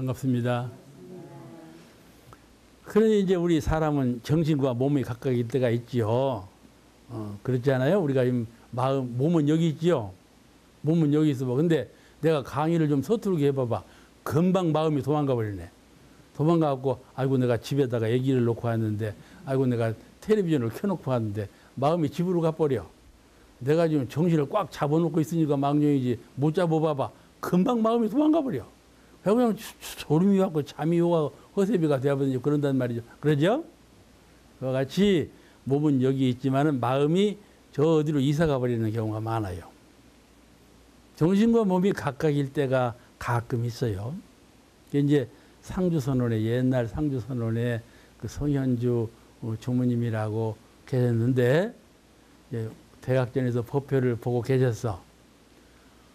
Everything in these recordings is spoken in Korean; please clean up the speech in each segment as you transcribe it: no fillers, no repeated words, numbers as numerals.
반갑습니다. 그러니 이제 우리 사람은 정신과 몸이 각각 일 때가 있지요. 그렇지 않아요? 우리가 몸은 여기 있지요. 몸은 여기 있어 봐. 근데 내가 강의를 좀 서투르게 해봐봐. 금방 마음이 도망가 버리네. 도망가갖고, 아이고, 내가 집에다가 애기를 놓고 왔는데, 아이고, 내가 텔레비전을 켜놓고 왔는데, 마음이 집으로 가버려. 내가 지금 정신을 꽉 잡아놓고 있으니까 망령이지, 못 잡아봐봐. 금방 마음이 도망가 버려. 그냥 졸음이 왔고 잠이 오고 허세비가 되어버리지 그런단 말이죠. 그러죠? 그와 같이 몸은 여기 있지만은 마음이 저 어디로 이사가 버리는 경우가 많아요. 정신과 몸이 각각일 때가 가끔 있어요. 이제 상주선원의 옛날 상주선원의 그 성현주 주무님이라고 계셨는데 대학전에서 법표를 보고 계셨어.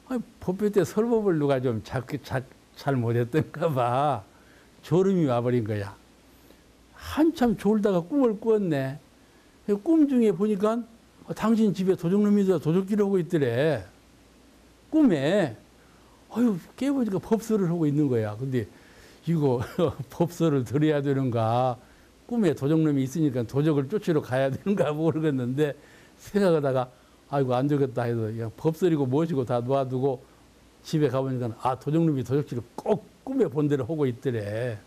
아니, 법표 때 설법을 누가 좀 잘 못했던가 봐. 졸음이 와버린 거야. 한참 졸다가 꿈을 꾸었네. 꿈 중에 보니까 당신 집에 도적놈이 도적질을 하고 있더래. 꿈에. 아유, 깨보니까 법서를 하고 있는 거야. 근데 이거 법서를 들어야 되는가. 꿈에 도적놈이 있으니까 도적을 쫓으러 가야 되는가 모르겠는데 생각하다가 아이고 안 되겠다 해서 그냥 법서리고 모시고 다 놓아두고 집에 가보니까 도적놈이 도적질을 꼭 꿈에 본 대로 하고 있더래.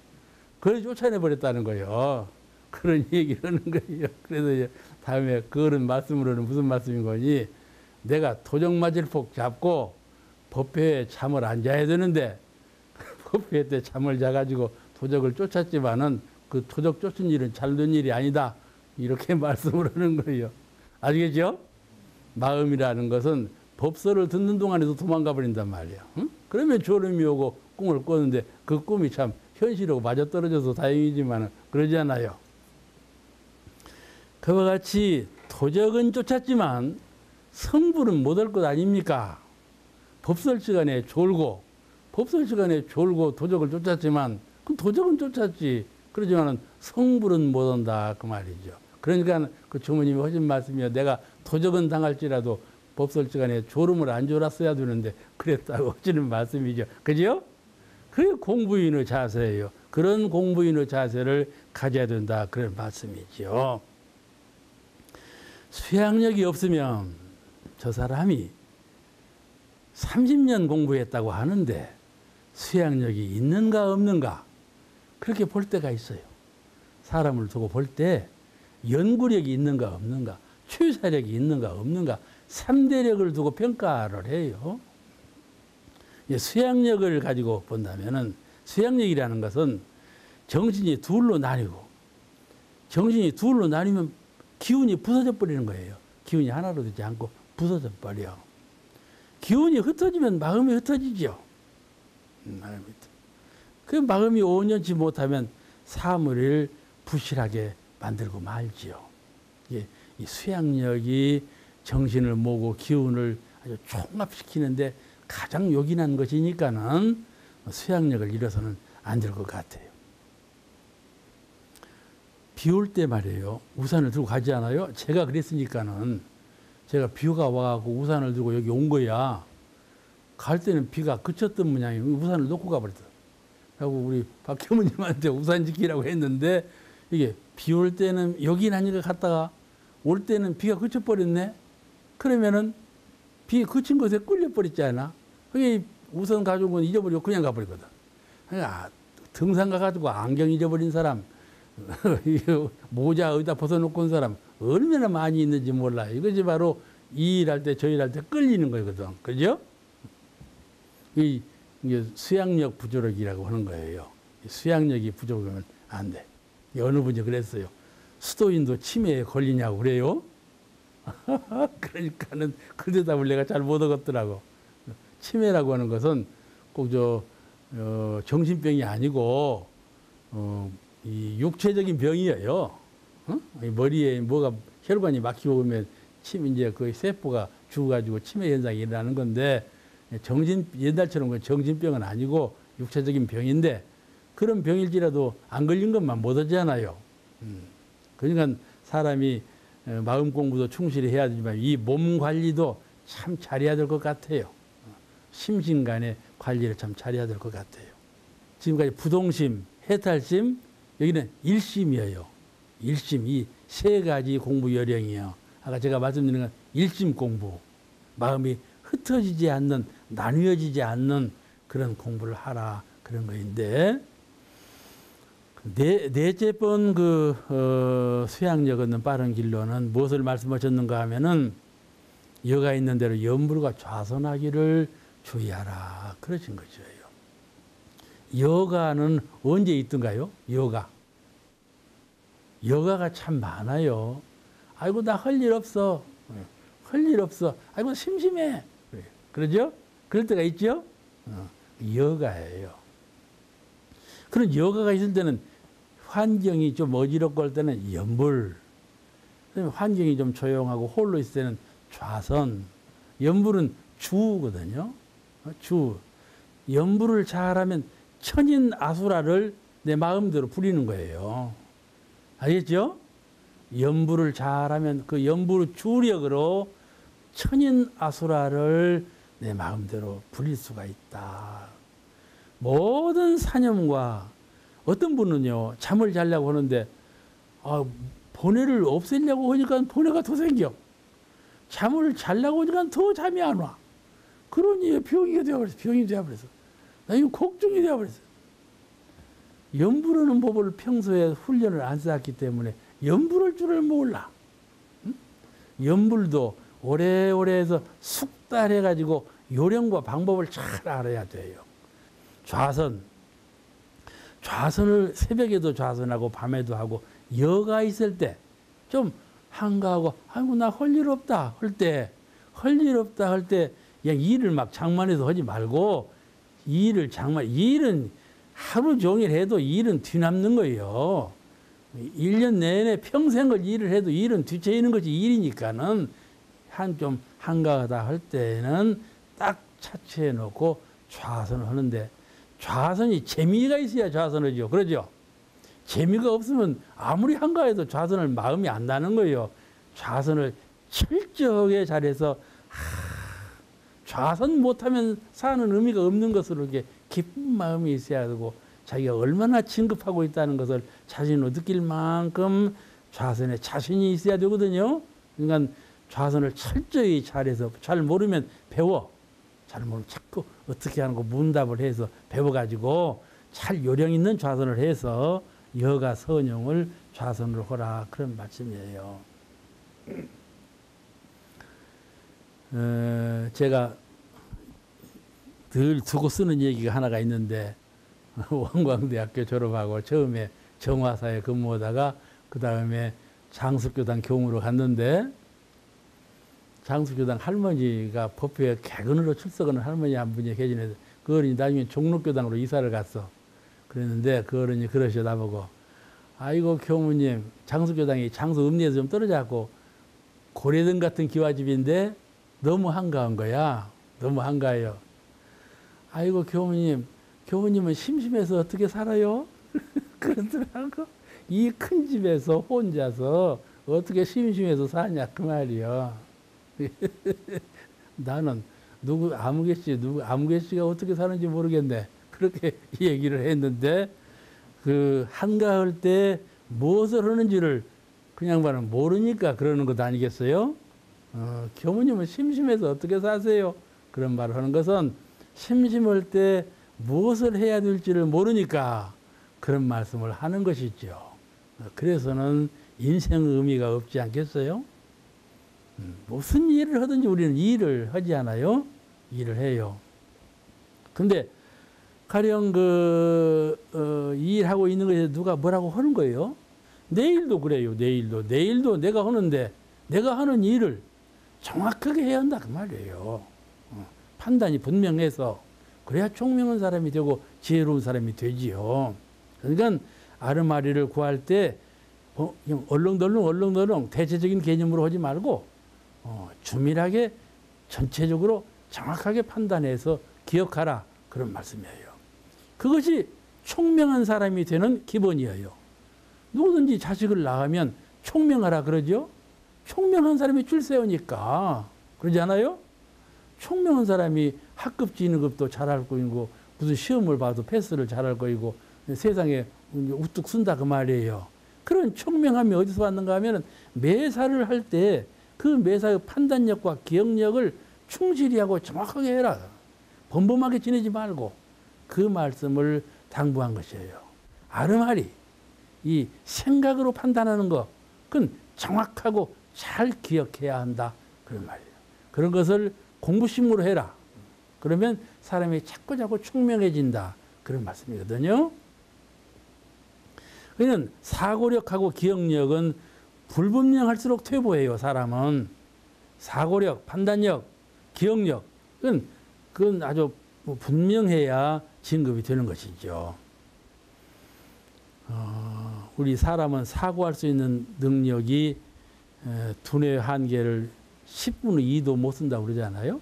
그래서 쫓아내버렸다는 거예요. 그런 얘기를 하는 거예요. 그래서 다음에 그런 말씀으로는 무슨 말씀인 거니? 내가 도적 맞을 폭 잡고 법회에 잠을 안 자야 되는데 법회 때 잠을 자가지고 도적을 쫓았지만은 그 도적 쫓은 일은 잘된 일이 아니다. 이렇게 말씀을 하는 거예요. 아시겠죠? 마음이라는 것은 법서를 듣는 동안에도 도망가 버린단 말이야. 응? 그러면 졸음이 오고 꿈을 꿨는데 그 꿈이 참 현실하고 맞아떨어져서 다행이지만 그러지 않아요. 그와 같이 도적은 쫓았지만 성불은 못할 것 아닙니까? 법설 시간에 졸고 도적을 쫓았지만 그럼 도적은 쫓았지. 그러지만 성불은 못한다 그 말이죠. 그러니까 그 주모님이 하신 말씀이요. 내가 도적은 당할지라도 법설 시간에 졸음을 안 졸았어야 되는데 그랬다고 하시는 말씀이죠. 그죠? 그게 공부인의 자세예요. 그런 공부인의 자세를 가져야 된다. 그런 말씀이죠. 수양력이 없으면 저 사람이 30년 공부했다고 하는데 수양력이 있는가 없는가 그렇게 볼 때가 있어요. 사람을 두고 볼 때 연구력이 있는가 없는가 취사력이 있는가 없는가 3대력을 두고 평가를 해요. 수양력을 가지고 본다면은 수양력이라는 것은 정신이 둘로 나뉘고 정신이 둘로 나뉘면 기운이 부서져 버리는 거예요. 기운이 하나로 되지 않고 부서져 버려. 기운이 흩어지면 마음이 흩어지죠. 그 마음이 온전치 못하면 사물을 부실하게 만들고 말지요. 이 수양력이 정신을 모으고 기운을 아주 총합시키는데 가장 요긴한 것이니까는 수양력을 잃어서는 안 될 것 같아요. 비 올 때 말이에요. 우산을 들고 가지 않아요? 제가 그랬으니까는 제가 비가 와갖고 우산을 들고 여기 온 거야. 갈 때는 비가 그쳤던 모양이에요. 우산을 놓고 가버렸어. 그리고 우리 박효무님한테 우산 지키라고 했는데 이게 비 올 때는 여긴 아니가 갔다가 올 때는 비가 그쳐버렸네. 그러면은 비 그친 것에 끌려버렸잖아. 그게 우선 가져온 건 잊어버리고 그냥 가버리거든. 그러니까 등산 가가지고 안경 잊어버린 사람, 모자 어디다 벗어놓고 온 사람 얼마나 많이 있는지 몰라요. 이것이 바로 이 일할 때 저 일할 때 끌리는 거거든. 그죠? 이게 수양력 부족이라고 하는 거예요. 수양력이 부족하면 안 돼. 어느 분이 그랬어요. 수도인도 치매에 걸리냐고 그래요. 그러니까는 그 대답을 내가 잘 못 얻었더라고. 치매라고 하는 것은 꼭 정신병이 아니고 이 육체적인 병이에요. 머리에 뭐가 혈관이 막히고 오면 이제 그 세포가 죽어가지고 치매 현상이 일어나는 건데 옛날처럼 정신병은 아니고 육체적인 병인데 그런 병일지라도 안 걸린 것만 못 하잖아요. 그러니까 사람이 마음 공부도 충실히 해야 되지만 이 몸 관리도 참 잘해야 될 것 같아요. 심신간의 관리를 참 잘해야 될 것 같아요. 지금까지 부동심, 해탈심, 여기는 일심이에요. 일심, 이 세 가지 공부 요령이에요. 아까 제가 말씀드린 건 일심 공부. 마음이 흩어지지 않는, 나뉘어지지 않는 그런 공부를 하라. 그런 거인데, 넷째 번 수양력 얻는 빠른 길로는 무엇을 말씀하셨는가 하면은, 여가 있는 대로 염불과 좌선하기를 주의하라. 그러신 거죠. 여가는 언제 있던가요? 여가가 참 많아요. 아이고, 나 할 일 없어. 할 일 없어. 아이고, 심심해. 그러죠? 그럴 때가 있죠? 여가예요. 그런 여가가 있을 때는 환경이 좀 어지럽고 할 때는 염불. 환경이 좀 조용하고 홀로 있을 때는 좌선. 염불은 주거든요. 주. 염불을 잘하면 천인 아수라를 내 마음대로 부리는 거예요. 알겠죠? 염불을 잘하면 그 염불 주력으로 천인 아수라를 내 마음대로 부릴 수가 있다. 모든 사념과 어떤 분은요, 잠을 자려고 하는데, 번뇌를 없애려고 하니까 번뇌가 더 생겨. 잠을 자려고 하니까 더 잠이 안 와. 그러니 병이 되어버렸어. 병이 되어버렸어. 나 이거 걱정이 되어버렸어. 염불하는 법을 평소에 훈련을 안 쌓았기 때문에 염불할 줄을 몰라. 응? 염불도 오래오래 해서 숙달해가지고 요령과 방법을 잘 알아야 돼요. 좌선을 새벽에도 좌선하고 밤에도 하고, 여가 있을 때 좀 한가하고, 아이고, 나 할 일 없다 할 때, 그냥 일을 막 장만해서 하지 말고, 일은 하루 종일 해도 일은 뒤남는 거예요. 1년 내내 평생을 일을 해도 일은 뒤처지는 것이 일이니까는 좀 한가하다 할 때는 딱 차치해 놓고 좌선을 하는데, 좌선이 재미가 있어야 좌선을 하죠. 그러죠? 재미가 없으면 아무리 한가해도 좌선을 마음이 안 나는 거예요. 좌선을 철저하게 잘해서, 좌선 못하면 사는 의미가 없는 것으로 이렇게 기쁜 마음이 있어야 되고, 자기가 얼마나 진급하고 있다는 것을 자신으로 느낄 만큼 좌선에 자신이 있어야 되거든요. 그러니까 좌선을 철저히 잘해서, 잘 모르면 배워. 잘 모르면 자꾸 어떻게 하는 거 문답을 해서 배워가지고 잘 요령 있는 좌선을 해서 여가 선용을 좌선으로 하라. 그런 말씀이에요. 제가 늘 두고 쓰는 얘기가 하나가 있는데, 원광대학교 졸업하고 처음에 정화사에 근무하다가 그 다음에 장숙교당 교무로 갔는데, 장숙교당 할머니가 법회에 개근으로 출석하는 할머니 한 분이 계시는데, 그 어른이 나중에 종로교당으로 이사를 갔어. 그랬는데 그 어른이 그러셔 나보고, 아이고 교무님, 장숙교당이 장수 읍리에서 좀 떨어져갖고 고래등 같은 기와집인데 너무 한가한 거야. 너무 한가해요. 아이고 교무님은 심심해서 어떻게 살아요? 그러더라고. 이 큰 집에서 혼자서 어떻게 심심해서 사냐 그 말이요. 나는 아무개씨가 어떻게 사는지 모르겠네. 그렇게 얘기를 했는데, 그 한가할 때 무엇을 하는지를 그냥 말은 모르니까 그러는 것 아니겠어요? 교무님은 심심해서 어떻게 사세요? 그런 말을 하는 것은 심심할 때 무엇을 해야 될지를 모르니까 그런 말씀을 하는 것이죠. 그래서는 인생의 의미가 없지 않겠어요? 무슨 일을 하든지 우리는 일을 하지 않아요? 일을 해요. 근데 가령 일하고 있는 것에 누가 뭐라고 하는 거예요? 내일도 그래요. 내일도 내가 하는데, 내가 하는 일을 정확하게 해야 한다 그 말이에요. 판단이 분명해서 그래야 총명한 사람이 되고 지혜로운 사람이 되지요. 그러니까 아르마리를 구할 때 얼렁덜렁 대체적인 개념으로 하지 말고 주밀하게 전체적으로 정확하게 판단해서 기억하라, 그런 말씀이에요. 그것이 총명한 사람이 되는 기본이에요. 누구든지 자식을 낳으면 총명하라 그러죠. 총명한 사람이 줄 세우니까. 그러지 않아요? 총명한 사람이 학급 진급도 잘 알고 있고 무슨 시험을 봐도 패스를 잘할 거이고 세상에 우뚝 쓴다 그 말이에요. 그런 총명함이 어디서 왔는가 하면은 매사를 할 때 그 매사의 판단력과 기억력을 충실히 하고 정확하게 해라. 범범하게 지내지 말고 그 말씀을 당부한 것이에요. 아르마리 이 생각으로 판단하는 것 그건 정확하고 잘 기억해야 한다 그런 말이에요. 그런 것을 공부심으로 해라. 그러면 사람이 자꾸자꾸 총명해진다 그런 말씀이거든요. 그러면 사고력하고 기억력은 불분명할수록 퇴보해요. 사람은 사고력, 판단력, 기억력 그건 아주 분명해야 진급이 되는 것이죠. 우리 사람은 사고할 수 있는 능력이 두뇌 한계를 10분의 2도 못 쓴다고 그러잖아요.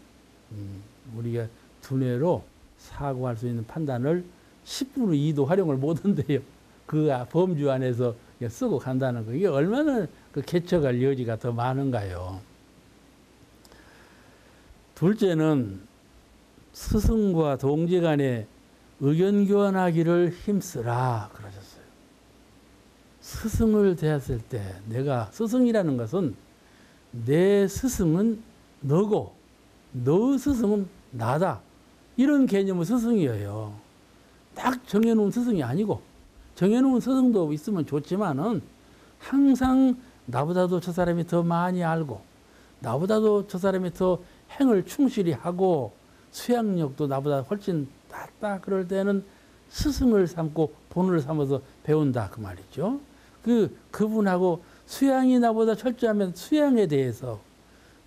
우리가 두뇌로 사고할 수 있는 판단을 10분의 2도 활용을 못 한대요. 그 범주 안에서 쓰고 간다는 거. 이게 얼마나 그 개척할 여지가 더 많은가요. 둘째는 스승과 동지 간에 의견 교환하기를 힘쓰라 그러셨어요. 스승을 대했을 때 내가 스승이라는 것은 내 스승은 너고 너 스승은 나다. 이런 개념의 스승이에요. 딱 정해놓은 스승이 아니고 정해놓은 스승도 있으면 좋지만은 항상 나보다도 저 사람이 더 많이 알고 나보다도 저 사람이 더 행을 충실히 하고 수양력도 나보다 훨씬 낫다 그럴 때는 스승을 삼고 본을 삼아서 배운다 그 말이죠. 그분하고 수양이 나보다 철저하면 수양에 대해서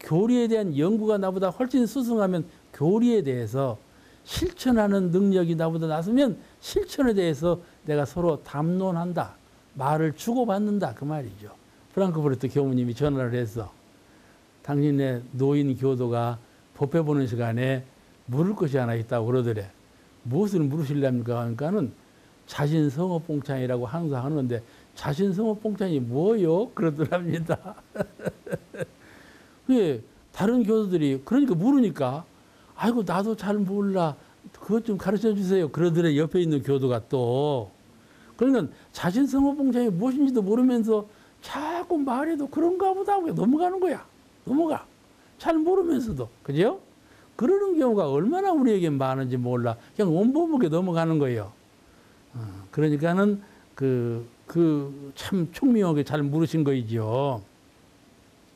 교리에 대한 연구가 나보다 훨씬 스승하면 교리에 대해서 실천하는 능력이 나보다 낮으면 실천에 대해서 내가 서로 담론한다. 말을 주고받는다. 그 말이죠. 프랑크푸르트 교무님이 전화를 해서 당신의 노인 교도가 법회 보는 시간에 물을 것이 하나 있다고 그러더래. 무엇을 물으실랍니까? 그러니까는 자신 성업 봉창이라고 항상 하는데 자신 성업 봉창이 뭐요? 그러더랍니다. 왜 다른 교도들이 그러니까 물으니까 아이고 나도 잘 몰라. 그것 좀 가르쳐 주세요. 그러더래. 옆에 있는 교도가 또. 그러니까 자신 성업 봉창이 무엇인지도 모르면서 자꾸 말해도 그런가 보다 하고 넘어가는 거야. 넘어가. 잘 모르면서도. 그죠? 그러는 경우가 얼마나 우리에게 많은지 몰라. 그냥 원범하게 넘어가는 거예요. 그러니까는 참 총명하게 잘 물으신 거이죠.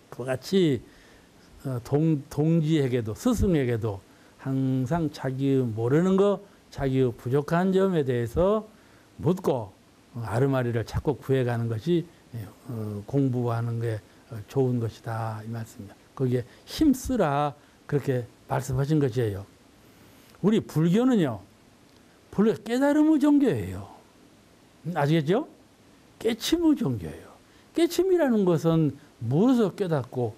그와 같이 동지에게도 스승에게도 항상 자기 모르는 거, 자기 부족한 점에 대해서 묻고 아르마리를 자꾸 구해가는 것이 공부하는 게 좋은 것이다 이 말씀입니다. 거기에 힘쓰라 그렇게 말씀하신 것이에요. 우리 불교는요, 깨달음의 종교예요. 아시겠죠? 깨침의 종교예요. 깨침이라는 것은 물어서 깨닫고,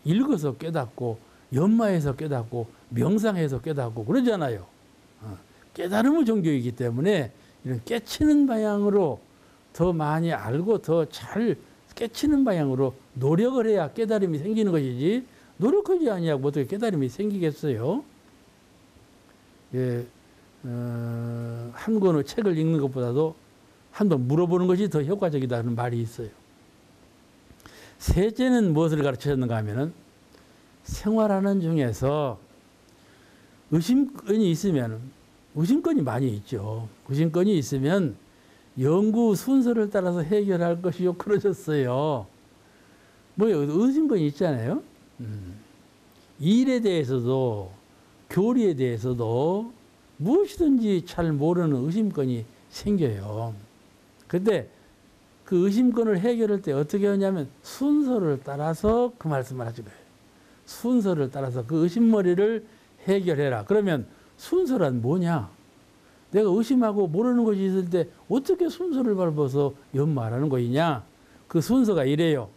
읽어서 깨닫고, 연마해서 깨닫고, 명상해서 깨닫고 그러잖아요. 깨달음의 종교이기 때문에 이런 깨치는 방향으로 더 많이 알고 더 잘 깨치는 방향으로 노력을 해야 깨달음이 생기는 것이지 노력하지 아니하고 어떻게 깨달음이 생기겠어요? 예, 한 권의 책을 읽는 것보다도 한번 물어보는 것이 더 효과적이다는 말이 있어요. 셋째는 무엇을 가르치셨는가 하면은 생활하는 중에서 의심권이 있으면 의심권이 많이 있죠. 의심권이 있으면 연구 순서를 따라서 해결할 것이요 그러셨어요. 뭐 의심권이 있잖아요. 일에 대해서도 교리에 대해서도 무엇이든지 잘 모르는 의심권이 생겨요. 근데 그 의심권을 해결할 때 어떻게 하냐면 순서를 따라서 그 말씀을 하신 거예요. 순서를 따라서 그 의심머리를 해결해라. 그러면 순서란 뭐냐? 내가 의심하고 모르는 것이 있을 때 어떻게 순서를 밟아서 연마하라는 것이냐? 그 순서가 이래요.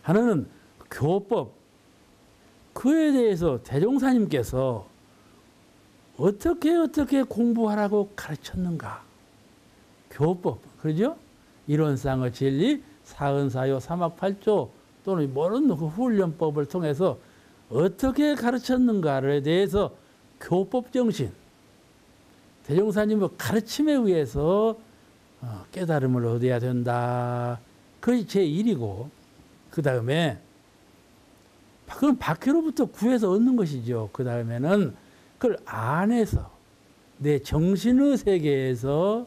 하나는 교법. 그에 대해서 대종사님께서 어떻게 공부하라고 가르쳤는가? 교법. 그러죠? 이론상의 진리, 사은사요, 삼학팔조 또는 모든 그 훈련법을 통해서 어떻게 가르쳤는가에 대해서 교법 정신, 대종사님의 가르침에 의해서 깨달음을 얻어야 된다. 그것이 제 일이고, 그 다음에 그건 밖으로부터 구해서 얻는 것이죠. 그 다음에는 그걸 안에서 내 정신의 세계에서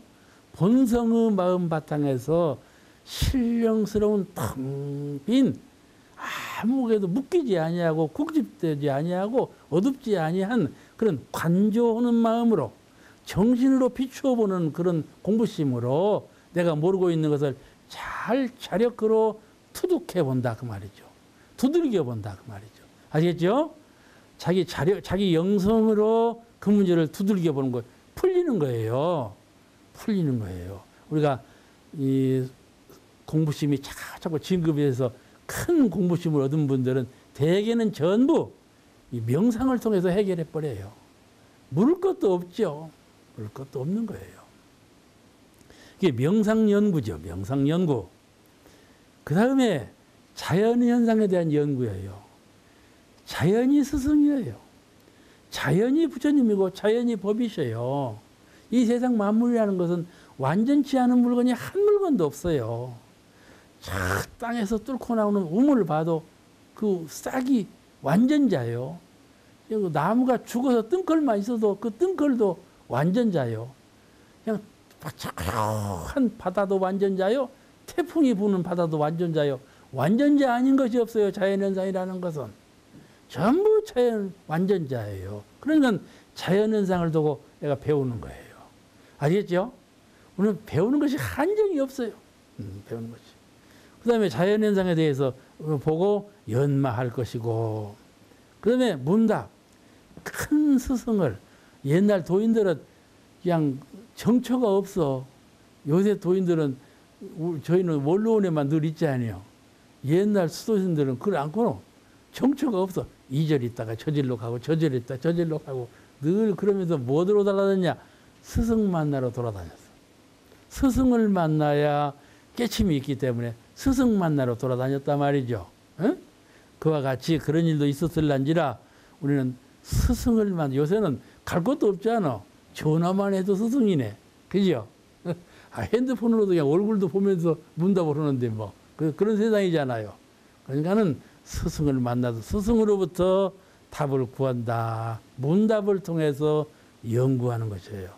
본성의 마음 바탕에서 신령스러운 텅 빈 아무에도 묶이지 아니하고 국집되지 아니하고 어둡지 아니한 그런 관조하는 마음으로 정신으로 비추어 보는 그런 공부심으로 내가 모르고 있는 것을 잘 자력으로 투득해 본다 그 말이죠. 두들겨 본다 그 말이죠. 아시겠죠? 자기 자력, 자기 영성으로 그 문제를 두들겨 보는 거 풀리는 거예요. 풀리는 거예요. 우리가 이 공부심이 자꾸 진급해서 큰 공부심을 얻은 분들은 대개는 전부 이 명상을 통해서 해결해 버려요. 물을 것도 없죠. 물을 것도 없는 거예요. 이게 명상연구죠. 명상연구. 그 다음에 자연현상에 대한 연구예요. 자연이 스승이에요. 자연이 부처님이고 자연이 법이셔요. 이 세상 만물이라는 것은 완전치 않은 물건이 한 물건도 없어요. 저 땅에서 뚫고 나오는 우물을 봐도 그 싹이 완전자요. 나무가 죽어서 뜬걸만 있어도 그 뜬걸도 완전자요. 그냥 바짝한 바다도 완전자요. 태풍이 부는 바다도 완전자요. 완전자 아닌 것이 없어요. 자연현상이라는 것은. 전부 자연 완전자예요. 그러니까 자연현상을 두고 내가 배우는 거예요. 아시겠죠? 오늘 배우는 것이 한정이 없어요. 배우는 것이. 그 다음에 자연현상에 대해서 보고 연마할 것이고, 그 다음에 문답. 큰 스승을, 옛날 도인들은 그냥 정처가 없어. 요새 도인들은, 저희는 원로원에만 늘 있지 않아요. 옛날 수도신들은 그걸 않고는 정처가 없어. 이 절 있다가 저절로 가고, 저절 있다가 저절로 가고, 늘 그러면서 뭐로 돌아다녔냐? 스승 만나러 돌아다녔어. 스승을 만나야 깨침이 있기 때문에 스승 만나러 돌아다녔단 말이죠. 응? 그와 같이 그런 일도 있었을란지라 우리는 스승을 만나, 요새는 갈 것도 없잖아. 전화만 해도 스승이네. 그죠? 핸드폰으로도 그냥 얼굴도 보면서 문답을 하는데 뭐. 그런 세상이잖아요. 그러니까는 스승을 만나서 스승으로부터 답을 구한다. 문답을 통해서 연구하는 것이에요.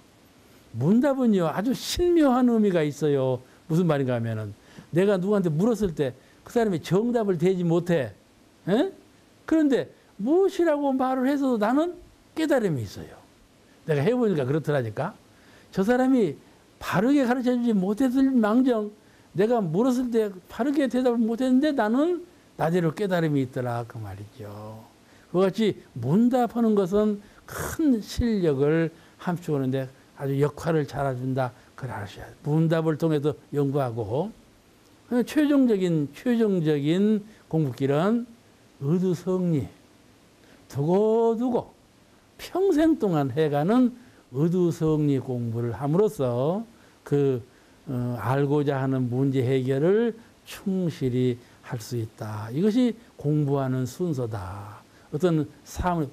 문답은요, 아주 신묘한 의미가 있어요. 무슨 말인가 하면은, 내가 누구한테 물었을 때 그 사람이 정답을 대지 못해. 에? 그런데 무엇이라고 말을 해서도 나는 깨달음이 있어요. 내가 해보니까 그렇더라니까. 저 사람이 바르게 가르쳐주지 못했을 망정, 내가 물었을 때 바르게 대답을 못했는데 나는 나대로 깨달음이 있더라. 그 말이죠. 그와 같이 문답하는 것은 큰 실력을 함축하는데 아주 역할을 잘해준다. 그걸 아셔야 돼요. 문답을 통해서 연구하고, 최종적인 공부길은 의두성리, 두고두고 평생 동안 해가는 의두성리 공부를 함으로써 알고자 하는 문제 해결을 충실히 할 수 있다. 이것이 공부하는 순서다. 어떤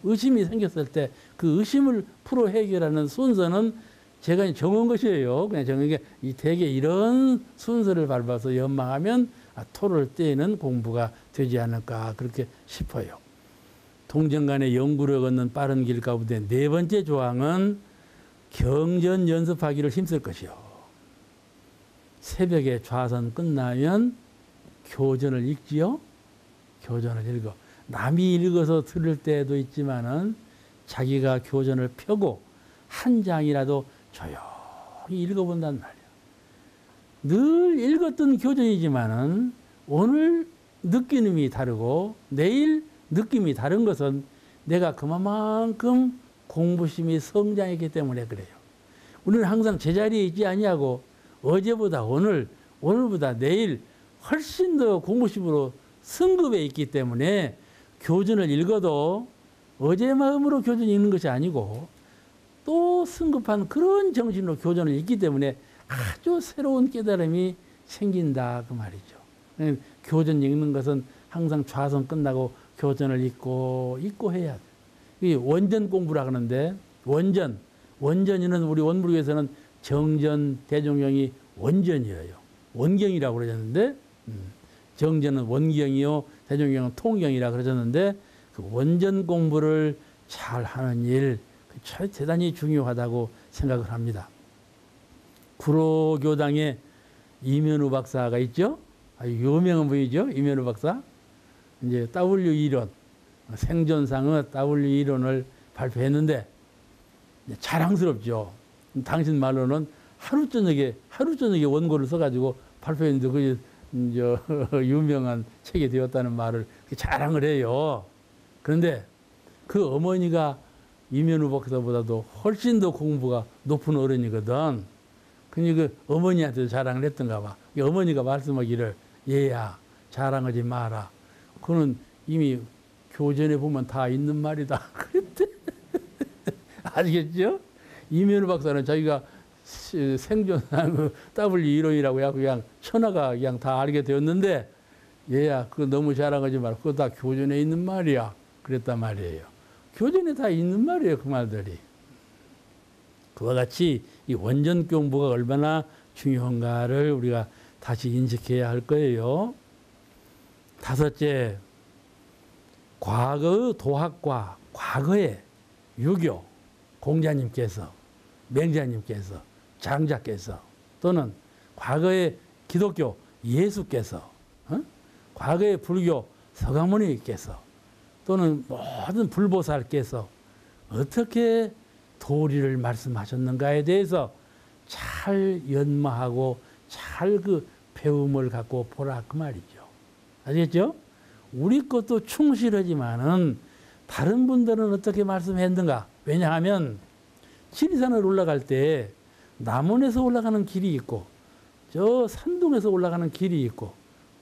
의심이 생겼을 때 그 의심을 풀어 해결하는 순서는 제가 정한 것이에요. 그냥 정한 게 대개 이런 순서를 밟아서 연마하면 토를 떼는 공부가 되지 않을까 그렇게 싶어요. 동정간의 연구를 걷는 빠른 길 가운데 네 번째 조항은 경전 연습하기를 힘쓸 것이요. 새벽에 좌선 끝나면 교전을 읽지요. 교전을 읽어. 남이 읽어서 들을 때도 있지만은 자기가 교전을 펴고 한 장이라도 조용히 읽어본단 말이야. 늘 읽었던 교전이지만은 오늘 느낌이 다르고 내일 느낌이 다른 것은 내가 그만큼 공부심이 성장했기 때문에 그래요. 우리는 항상 제자리에 있지 아니하고 어제보다 오늘보다 내일 훨씬 더 공부심으로 승급해 있기 때문에 교전을 읽어도 어제 마음으로 교전 읽는 것이 아니고 또 승급한 그런 정신으로 교전을 읽기 때문에 아주 새로운 깨달음이 생긴다 그 말이죠. 교전 읽는 것은 항상 좌선 끝나고 교전을 읽고 해야 돼. 이 원전 공부라 하는데 원전이는 우리 원불교에서는 정전 대종경이 원전이에요. 원경이라고 그러셨는데 정전은 원경이요 대종경은 통경이라 그러셨는데 그 원전 공부를 잘 하는 일 대단히 중요하다고 생각을 합니다. 구로교당에 이면우 박사가 있죠. 아주 유명한 분이죠. 이면우 박사. 이제 W 이론 생존상의 W 이론을 발표했는데 자랑스럽죠. 당신 말로는 하루 저녁에 원고를 써가지고 발표했는데 그게 유명한 책이 되었다는 말을 자랑을 해요. 그런데 그 어머니가 이면우 박사보다도 훨씬 더 공부가 높은 어른이거든. 그니 그 어머니한테도 자랑을 했던가 봐. 어머니가 말씀하기를 얘야 자랑하지 마라. 그는 이미 교전에 보면 다 있는 말이다. 그랬대. 아시겠죠? 이면우 박사는 자기가 생존한 W 이론이라고 그냥 천하가 그냥 다 알게 되었는데 얘야 그거 너무 자랑하지 마라. 그거 다 교전에 있는 말이야. 그랬단 말이에요. 교전에 다 있는 말이에요. 그 말들이. 그와 같이 이 원전 공부가 얼마나 중요한가를 우리가 다시 인식해야 할 거예요. 다섯째, 과거의 도학과 과거의 유교, 공자님께서, 맹자님께서, 장자께서 또는 과거의 기독교, 예수께서, 과거의 불교, 서가모니께서 또는 모든 불보살께서 어떻게 도리를 말씀하셨는가에 대해서 잘 연마하고 잘 그 배움을 갖고 보라 그 말이죠. 아시겠죠? 우리 것도 충실하지만은 다른 분들은 어떻게 말씀했는가? 왜냐하면 지리산을 올라갈 때 남원에서 올라가는 길이 있고 저 산동에서 올라가는 길이 있고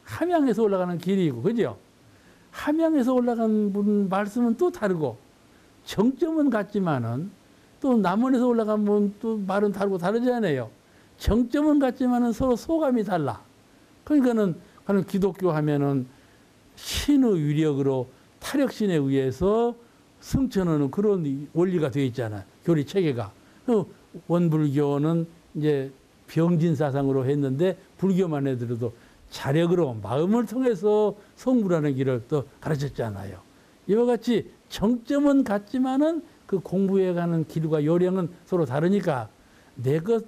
함양에서 올라가는 길이 있고 그죠? 함양에서 올라간 분 말씀은 또 다르고 정점은 같지만은 또 남원에서 올라간 분 또 말은 다르잖아요. 정점은 같지만은 서로 소감이 달라. 그러니까는 기독교 하면은 신의 위력으로 타력신에 의해서 승천하는 그런 원리가 되어 있잖아요. 교리 체계가. 원불교는 이제 병진 사상으로 했는데 불교만 해도 자력으로 마음을 통해서 성불하는 길을 또 가르쳤잖아요. 이와 같이 정점은 같지만은 그 공부해 가는 길과 요령은 서로 다르니까 내가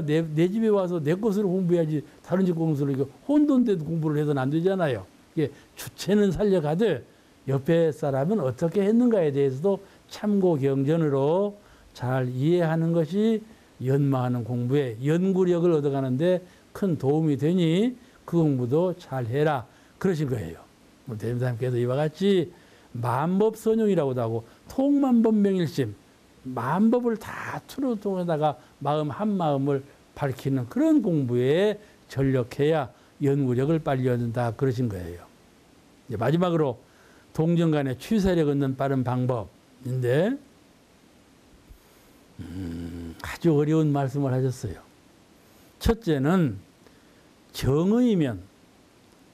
내 집에 와서 내 것으로 공부해야지 다른 집 공부를 혼돈돼도 공부를 해서는 안 되잖아요. 이게 주체는 살려가되 옆에 사람은 어떻게 했는가에 대해서도 참고 경전으로 잘 이해하는 것이 연마하는 공부에 연구력을 얻어가는데 큰 도움이 되니 그 공부도 잘 해라. 그러신 거예요. 대림사님께서 이와 같이 만법선용이라고도 하고 통만법명일심 만법을 다 틀어통에다가 마음 한 마음을 밝히는 그런 공부에 전력해야 연구력을 빨리 얻는다 그러신 거예요. 이제 마지막으로 동정간의 취사력 얻는 빠른 방법인데 아주 어려운 말씀을 하셨어요. 첫째는 정의면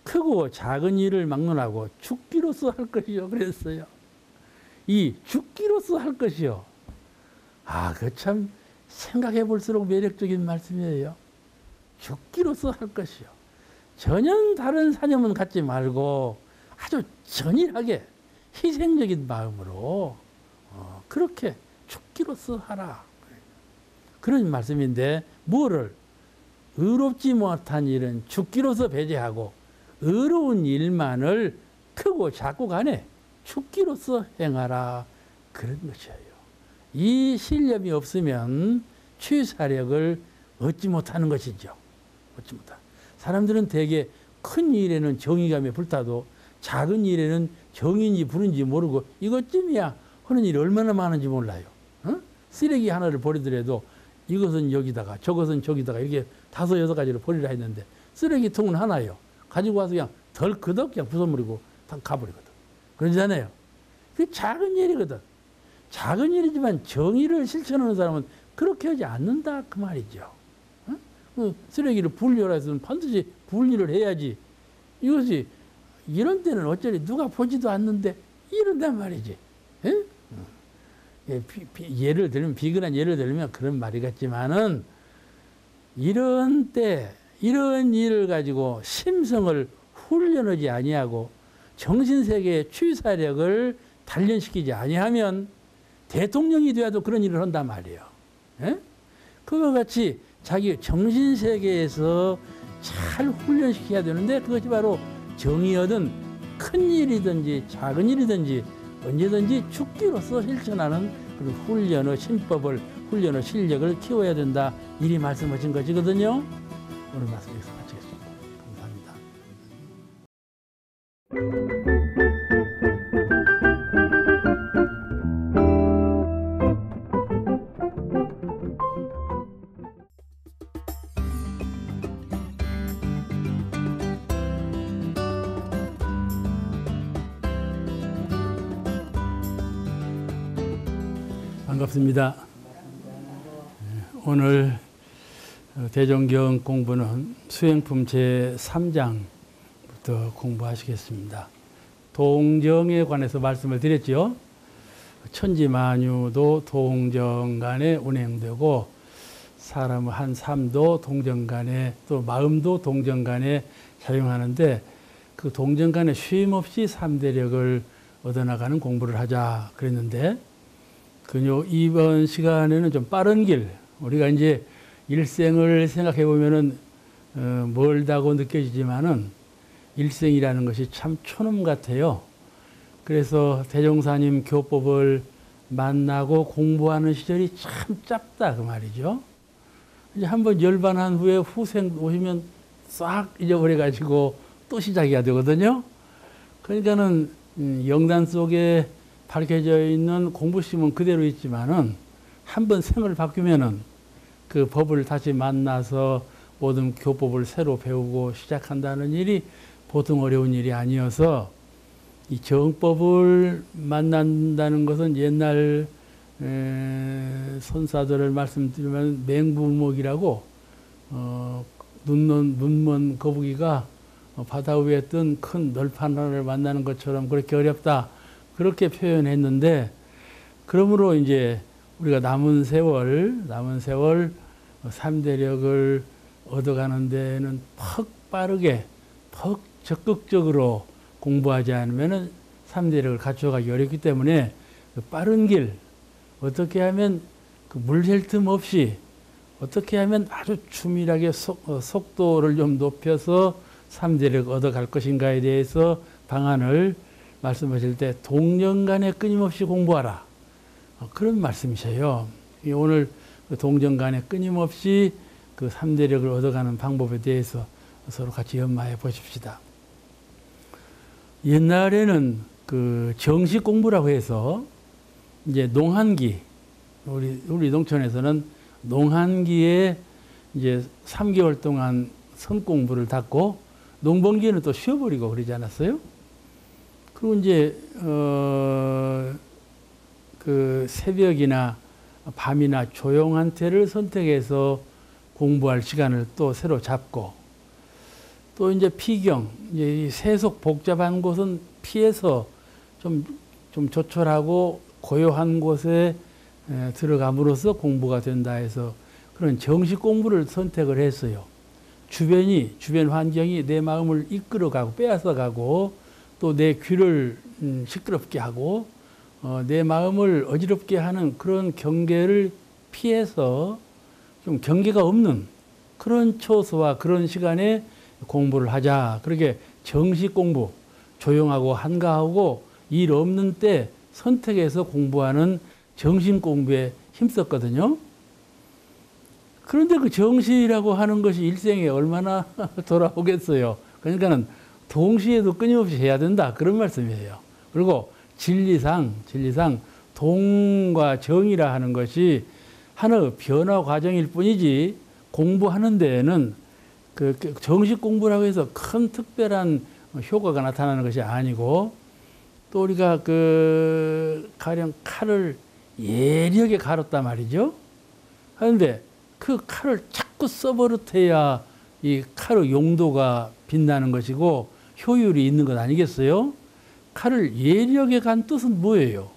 크고 작은 일을 막론하고 죽기로서 할 것이요 그랬어요. 이 죽기로서 할 것이요. 그 참 생각해 볼수록 매력적인 말씀이에요. 죽기로서 할 것이요. 전혀 다른 사념은 갖지 말고 아주 전일하게 희생적인 마음으로 그렇게 죽기로서 하라. 그런 말씀인데 뭐를 의롭지 못한 일은 죽기로서 배제하고 의로운 일만을 크고 작고 간에 죽기로서 행하라. 그런 것이에요. 이 신념이 없으면 취사력을 얻지 못하는 것이죠. 얻지 못하. 사람들은 대개 큰 일에는 정의감에 불타도 작은 일에는 정인지 불인지 모르고 이것쯤이야 하는 일이 얼마나 많은지 몰라요. 쓰레기 하나를 버리더라도 이것은 여기다가 저것은 저기다가 이렇게 5, 6가지를 버리라 했는데 쓰레기통은 하나예요. 가지고 와서 그냥 덜그덕 그냥 부숴버리고 다 가버리거든. 그러잖아요. 그게 작은 일이거든. 작은 일이지만 정의를 실천하는 사람은 그렇게 하지 않는다 그 말이죠. 쓰레기를 분리하라 했으면 반드시 분리를 해야지. 이것이 이런 때는 어쩌리 누가 보지도 않는데 이런단 말이지. 에? 예를 들면, 비근한 예를 들면 그런 말이 같지만은, 이런 때, 이런 일을 가지고 심성을 훈련하지 아니하고 정신세계의 취사력을 단련시키지 아니하면 대통령이 되어도 그런 일을 한단 말이에요. 예? 그와 같이 자기 정신세계에서 잘 훈련시켜야 되는데, 그것이 바로 정의여든 큰 일이든지 작은 일이든지 언제든지 죽기로서 실천하는 그런 훈련의 신법을, 훈련의 실력을 키워야 된다. 이리 말씀하신 것이거든요. 오늘 말씀 여기서 마치겠습니다. 감사합니다. 반갑습니다. 오늘 대종경 공부는 수행품 제3장부터 공부하시겠습니다. 동정에 관해서 말씀을 드렸죠. 천지만유도 동정 간에 운행되고, 사람 한 삶도 동정 간에, 또 마음도 동정 간에 사용하는데, 그 동정 간에 쉼없이 삼대력을 얻어나가는 공부를 하자 그랬는데, 이번 시간에는 좀 빠른 길, 우리가 이제 일생을 생각해 보면은 멀다고 느껴지지만은 일생이라는 것이 참 촌음 같아요. 그래서 대종사님 교법을 만나고 공부하는 시절이 참 짧다 그 말이죠. 이제 한번 열반한 후에 후생 오시면 싹 잊어버려 가지고 또 시작해야 되거든요. 그러니까는 영단 속에 밝혀져 있는 공부심은 그대로 있지만은 한번 생을 바뀌면은 그 법을 다시 만나서 모든 교법을 새로 배우고 시작한다는 일이 보통 어려운 일이 아니어서, 이 정법을 만난다는 것은 옛날 선사들을 말씀드리면 맹부목이라고, 눈먼 거북이가 바다 위에 뜬 큰 널판 하나를 만나는 것처럼 그렇게 어렵다, 그렇게 표현했는데, 그러므로 이제 우리가 남은 세월 삼대력을 얻어가는 데는 퍽 빠르게, 퍽 적극적으로 공부하지 않으면 삼대력을 갖춰가기 어렵기 때문에, 그 빠른 길, 어떻게 하면 그 물샐 틈 없이, 어떻게 하면 아주 추밀하게 속도를 좀 높여서 삼대력 얻어갈 것인가에 대해서 방안을 말씀하실 때, 동정간에 끊임없이 공부하라, 그런 말씀이세요. 오늘 동정간에 끊임없이 그 삼대력을 얻어가는 방법에 대해서 서로 같이 연마해 보십시다. 옛날에는 그 정식 공부라고 해서, 이제 농한기, 우리 농촌에서는 농한기에 이제 3개월 동안 선공부를 닫고, 농번기에는 또 쉬어버리고 그러지 않았어요? 그리고 이제 그 새벽이나 밤이나 조용한 때를 선택해서 공부할 시간을 또 새로 잡고, 또 이제 피경, 이제 세속 복잡한 곳은 피해서 좀 조촐하고 고요한 곳에 들어감으로써 공부가 된다 해서 그런 정식 공부를 선택을 했어요. 주변 환경이 내 마음을 이끌어가고 빼앗아가고, 또 내 귀를 시끄럽게 하고, 내 마음을 어지럽게 하는 그런 경계를 피해서 좀 경계가 없는 그런 초소와 그런 시간에 공부를 하자. 그렇게 정식 공부, 조용하고 한가하고 일 없는 때 선택해서 공부하는 정신 공부에 힘썼거든요. 그런데 그 정시라고 하는 것이 일생에 얼마나 돌아오겠어요. 그러니까는 동시에도 끊임없이 해야 된다, 그런 말씀이에요. 그리고 진리상 동과 정이라 하는 것이 하나의 변화 과정일 뿐이지, 공부하는 데에는 그 정식 공부라고 해서 큰 특별한 효과가 나타나는 것이 아니고, 또 우리가 그 가령 칼을 예리하게 갈았단 말이죠. 그런데 그 칼을 자꾸 써버릇해야 이 칼의 용도가 빛나는 것이고 효율이 있는 것 아니겠어요? 칼을 예리하게 간 뜻은 뭐예요?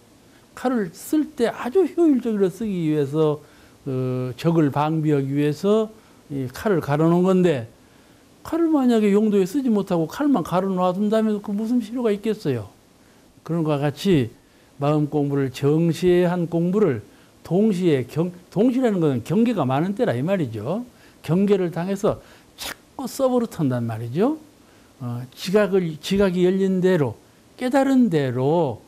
칼을 쓸 때 아주 효율적으로 쓰기 위해서 적을 방비하기 위해서 이 칼을 갈아놓은 건데 칼을 만약에 용도에 쓰지 못하고 칼만 갈아놔둔다면 그 무슨 필요가 있겠어요. 그런 것과 같이 마음 공부를 정시에 한 공부를 동시에 동시라는 것은 경계가 많은 때라 이 말이죠. 경계를 당해서 자꾸 써버릇한단 말이죠. 지각이 열린 대로 깨달은 대로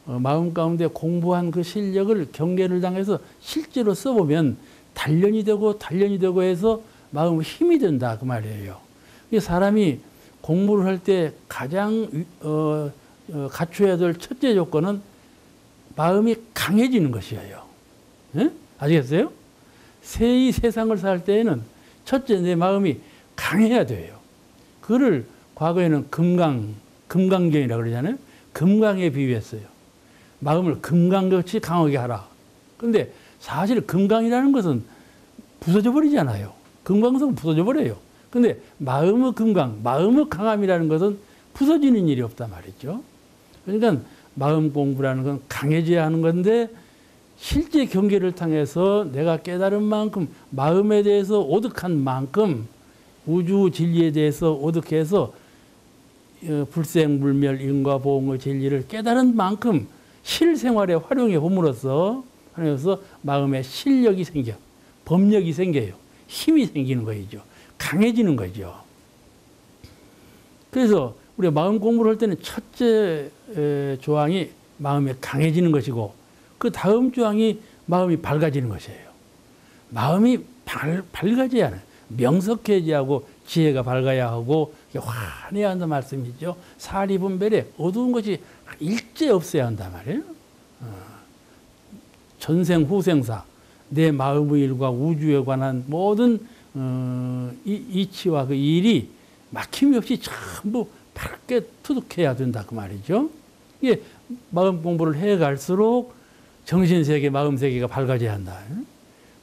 마음 가운데 공부한 그 실력을 경계를 당해서 실제로 써보면 단련이 되고 해서 마음의 힘이 된다 그 말이에요. 사람이 공부를 할 때 가장 갖춰야 될 첫째 조건은 마음이 강해지는 것이에요. 예? 아시겠어요? 이 세상을 살 때에는 첫째 내 마음이 강해야 돼요. 그를 과거에는 금강경이라고 그러잖아요. 금강에 비유했어요. 마음을 금강같이 강하게 하라. 그런데 사실 금강이라는 것은 부서져 버리잖아요. 금강석은 부서져 버려요. 근데 마음의 금강, 마음의 강함이라는 것은 부서지는 일이 없단 말이죠. 그러니까 마음 공부라는 건 강해져야 하는 건데 실제 경계를 통해서 내가 깨달은 만큼 마음에 대해서 오득한 만큼 우주 진리에 대해서 오득해서 불생불멸 인과보응의 진리를 깨달은 만큼 실생활에 활용해 봄으로써 마음에 실력이 생겨 법력이 생겨요. 힘이 생기는 거죠. 강해지는 거죠. 그래서 우리가 마음 공부를 할 때는 첫째 조항이 마음이 강해지는 것이고 그 다음 조항이 마음이 밝아지는 것이에요. 마음이 밝아져야 하는 명석해져야 하고 지혜가 밝아야 하고 환해야 한다는 말씀이죠. 사리분별에 어두운 것이 일제 없어야 한단 말이에요. 전생 후생사 내 마음의 일과 우주에 관한 모든 이치와 그 일이 막힘이 없이 전부 밝게 투득해야 된다 그 말이죠. 이게 마음 공부를 해갈수록 정신세계, 마음세계가 밝아져야 한다.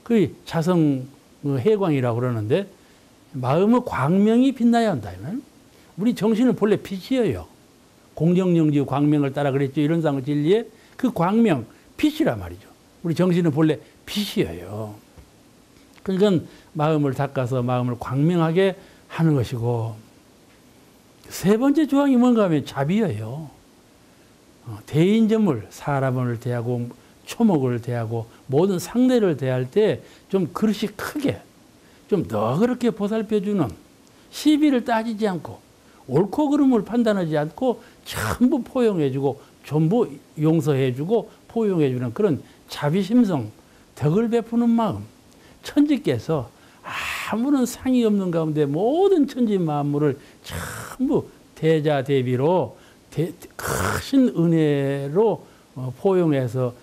그 자성 해광이라고 그러는데 마음의 광명이 빛나야 한다. 우리 정신은 본래 빛이에요. 공정영지 광명을 따라 그랬죠. 이런 상의 진리에 그 광명, 빛이란 말이죠. 우리 정신은 본래 빛이에요. 그러니까 마음을 닦아서 마음을 광명하게 하는 것이고 세 번째 조항이 뭔가 하면 자비예요. 대인전물, 사람을 대하고 초목을 대하고 모든 상대를 대할 때 좀 그릇이 크게 좀 너그럽게 보살펴주는 시비를 따지지 않고 옳고 그름을 판단하지 않고 전부 포용해주고 전부 용서해주고 포용해주는 그런 자비심성, 덕을 베푸는 마음. 천지께서 아무런 상이 없는 가운데 모든 천지 만물을 전부 대자대비로 큰 은혜로 포용해서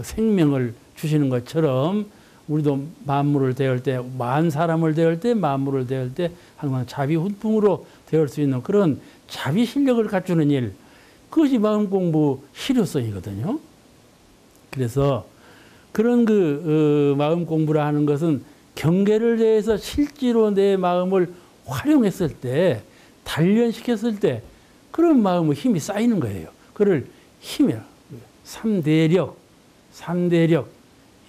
생명을 주시는 것처럼 우리도 만물을 대할 때, 만 사람을 대할 때, 만물을 대할 때 항상 자비 훈풍으로 대할 수 있는 그런 자비 실력을 갖추는 일, 그것이 마음 공부 실효성이거든요. 그래서 그런 마음 공부를 하는 것은 경계를 대해서 실제로 내 마음을 활용했을 때, 단련시켰을 때 그런 마음의 힘이 쌓이는 거예요. 그를 힘이라. 삼대력,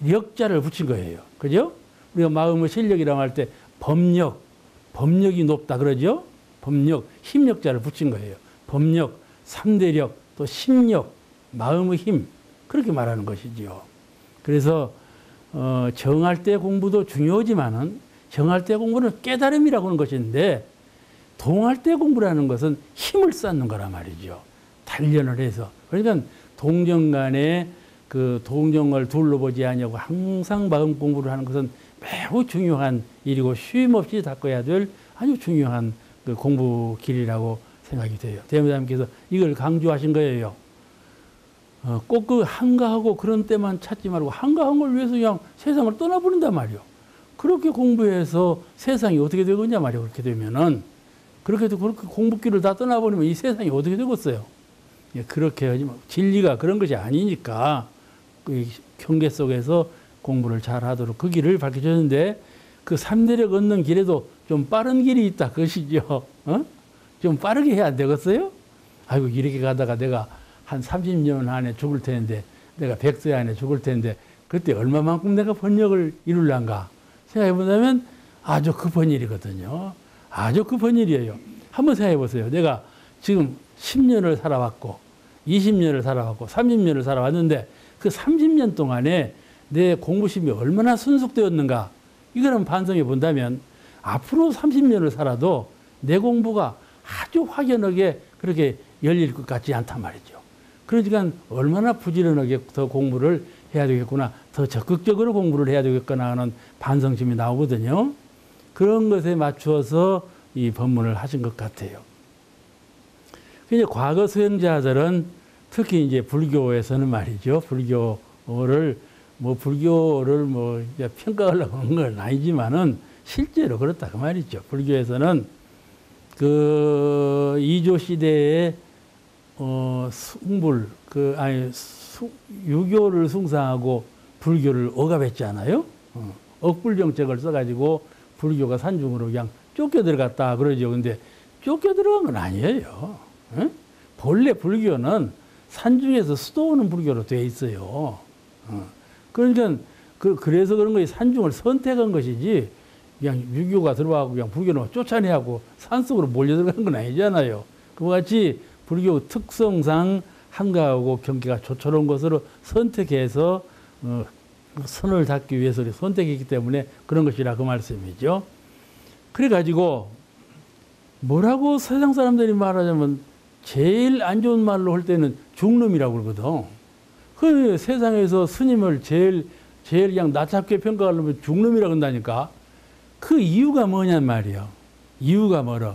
력자를 붙인 거예요. 그죠? 우리가 마음의 실력이라고 할 때 법력이 높다 그러죠? 법력, 힘력자를 붙인 거예요. 법력, 삼대력, 또 심력, 마음의 힘. 그렇게 말하는 것이지요. 그래서 정할 때 공부도 중요하지만은 정할 때 공부는 깨달음이라고 하는 것인데 동할 때 공부라는 것은 힘을 쌓는 거란 말이죠. 단련을 해서. 그러니까 동정 간에 그 동정을 둘러보지 아니하고 항상 마음 공부를 하는 것은 매우 중요한 일이고 쉼 없이 닦아야 될 아주 중요한 그 공부 길이라고 생각이 돼요. 대무장님께서 이걸 강조하신 거예요. 꼭 그 한가하고 그런 때만 찾지 말고 한가한 걸 위해서 그냥 세상을 떠나버린단 말이요. 그렇게 공부해서 세상이 어떻게 되겠냐 말이요. 그렇게 되면은 그렇게 공부길을 다 떠나버리면 이 세상이 어떻게 되겠어요? 그렇게 하지만 진리가 그런 것이 아니니까 그 경계 속에서 공부를 잘 하도록 그 길을 밝혀줬는데 그 삼대력 얻는 길에도 좀 빠른 길이 있다. 그것이죠. 좀 빠르게 해야 안 되겠어요? 아이고, 이렇게 가다가 내가 한 30년 안에 죽을 텐데, 내가 100세 안에 죽을 텐데, 그때 얼마만큼 내가 번역을 이룰란가 생각해 보자면 아주 급한 일이거든요. 아주 급한 일이에요. 한번 생각해 보세요. 내가 지금 10년을 살아왔고, 20년을 살아왔고, 30년을 살아왔는데, 그 30년 동안에 내 공부심이 얼마나 순숙되었는가, 이거는 반성해 본다면, 앞으로 30년을 살아도 내 공부가 아주 확연하게 그렇게 열릴 것 같지 않단 말이죠. 그러니까 얼마나 부지런하게 더 공부를 해야 되겠구나, 더 적극적으로 공부를 해야 되겠구나 하는 반성심이 나오거든요. 그런 것에 맞추어서 이 법문을 하신 것 같아요. 이제 과거 수행자들은 특히 이제 불교에서는 말이죠. 불교를 평가하려고 하는 건 아니지만은 실제로 그렇다 그 말이죠. 불교에서는 그 이조 시대에 유교를 숭상하고 불교를 억압했잖아요. 억불 정책을 써가지고 불교가 산중으로 그냥 쫓겨 들어갔다 그러죠. 근데 쫓겨 들어간 건 아니에요. 본래 불교는 산중에서 수도오는 불교로 되어 있어요. 그러니까 그래서 그런 거지, 산중을 선택한 것이지 그냥 유교가 들어가고 그냥 불교는 쫓아내고 산속으로 몰려 들어간 건 아니잖아요. 그와 같이 불교 특성상 한가하고 경계가 조촐한 것으로 선택해서 선을 닦기 위해서 선택했기 때문에 그런 것이라 그 말씀이죠. 그래가지고 뭐라고 세상 사람들이 말하자면 제일 안 좋은 말로 할 때는 중놈이라고 그러거든. 그 세상에서 스님을 제일 그냥 나잡게 평가하려면 중놈이라고 한다니까. 그 이유가 뭐냔 말이야. 이유가 뭐라?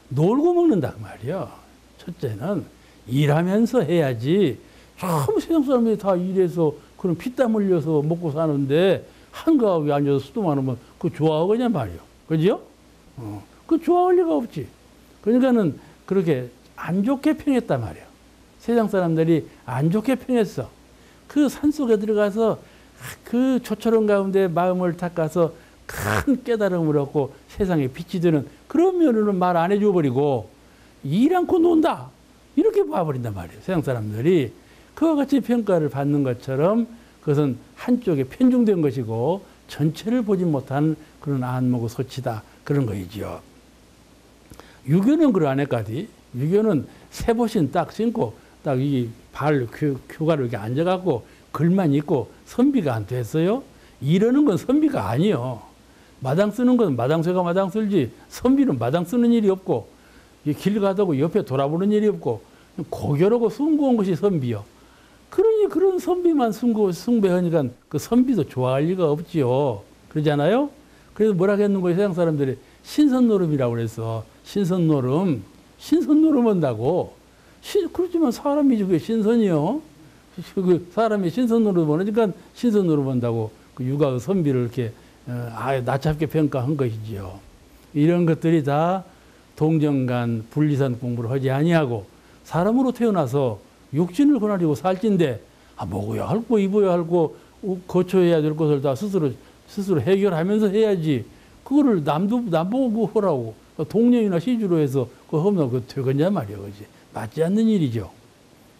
놀고 먹는다 그 말이야. 첫째는 일하면서 해야지. 참 세상 사람들이 다 일해서 그런 피땀 흘려서 먹고 사는데 한가하게 앉아서 수도만 하면 그거 좋아하겠냐 말이야. 그죠? 그거 좋아할 리가 없지. 그러니까는 그렇게 안 좋게 평했단 말이야. 세상 사람들이 안 좋게 평했어. 그 산속에 들어가서 그 조촐한 가운데 마음을 닦아서 큰 깨달음을 얻고 세상에 빛이 되는 그런 면으로는 말 안 해줘 버리고 일 않고 논다 이렇게 봐버린단 말이에요. 세상 사람들이 그와 같이 평가를 받는 것처럼 그것은 한쪽에 편중된 것이고 전체를 보지 못한 그런 안목의 소치다 그런 거이죠. 유교는 그러 안 했까지. 유교는 새보신 딱 신고 딱 이 발 큐가로 이렇게 앉아갖고 글만 있고 선비가 안 됐어요. 이러는 건 선비가 아니요. 마당 쓰는 건 마당쇠가 마당 쓸지 선비는 마당 쓰는 일이 없고 길 가다고 옆에 돌아보는 일이 없고 고결하고 숭고한 것이 선비요. 그러니 그런 선비만 숭배하니까 그 선비도 좋아할 리가 없지요. 그러잖아요. 그래서 뭐라 했는 거예요. 세상 사람들이 신선노름이라고 그래서 신선노름 한다고. 그렇지만 사람이지 그게 신선이요. 그 사람이 신선노름 하니까 신선노름 한다고 그 육아의 선비를 이렇게 나잡게 평가한 것이지요. 이런 것들이 다 동정간 분리산 공부를 하지 아니하고 사람으로 태어나서 육신을 권하려고 살찐데 먹어야 할고 입어야 할고 거쳐야 될 것을 다 스스로 해결하면서 해야지. 그거를 남보고 하라고 동령이나 시주로 해서 그거 하면 그거 되겠냐 말이야. 그지? 맞지 않는 일이죠.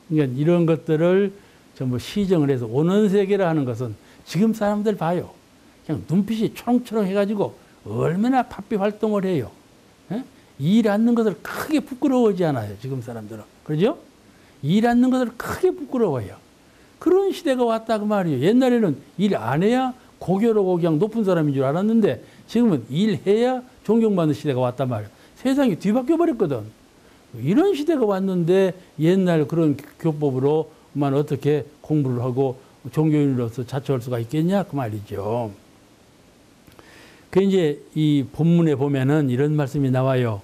그러니까 이런 것들을 전부 시정을 해서 오는 세계라 하는 것은 지금 사람들 봐요. 그냥 눈빛이 초롱초롱 해가지고 얼마나 바삐 활동을 해요. 에? 일 않는 것을 크게 부끄러워하지 않아요. 지금 사람들은. 그러죠? 일 않는 것을 크게 부끄러워해요. 그런 시대가 왔다 그 말이에요. 옛날에는 일 안 해야 고결하고 그냥 높은 사람인 줄 알았는데 지금은 일해야 존경받는 시대가 왔단 말이에요. 세상이 뒤바뀌어 버렸거든. 이런 시대가 왔는데 옛날 그런 교법으로만 어떻게 공부를 하고 종교인으로서 자처할 수가 있겠냐 그 말이죠. 그 이제 이 본문에 보면은 이런 말씀이 나와요.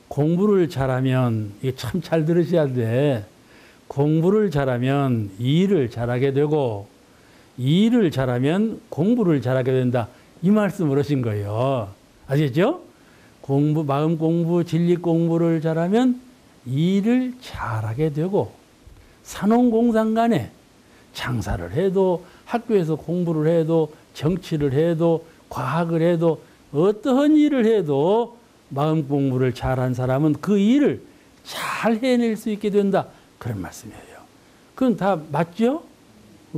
공부를 잘하면 이게 참 잘 들으셔야 돼. 공부를 잘하면 일을 잘하게 되고 일을 잘하면 공부를 잘하게 된다. 이 말씀을 하신 거예요. 아시겠죠? 마음 공부, 진리 공부를 잘하면 일을 잘하게 되고 산업공상 간에 장사를 해도 학교에서 공부를 해도 정치를 해도 과학을 해도 어떠한 일을 해도 마음 공부를 잘한 사람은 그 일을 잘 해낼 수 있게 된다. 그런 말씀이에요. 그건 다 맞죠?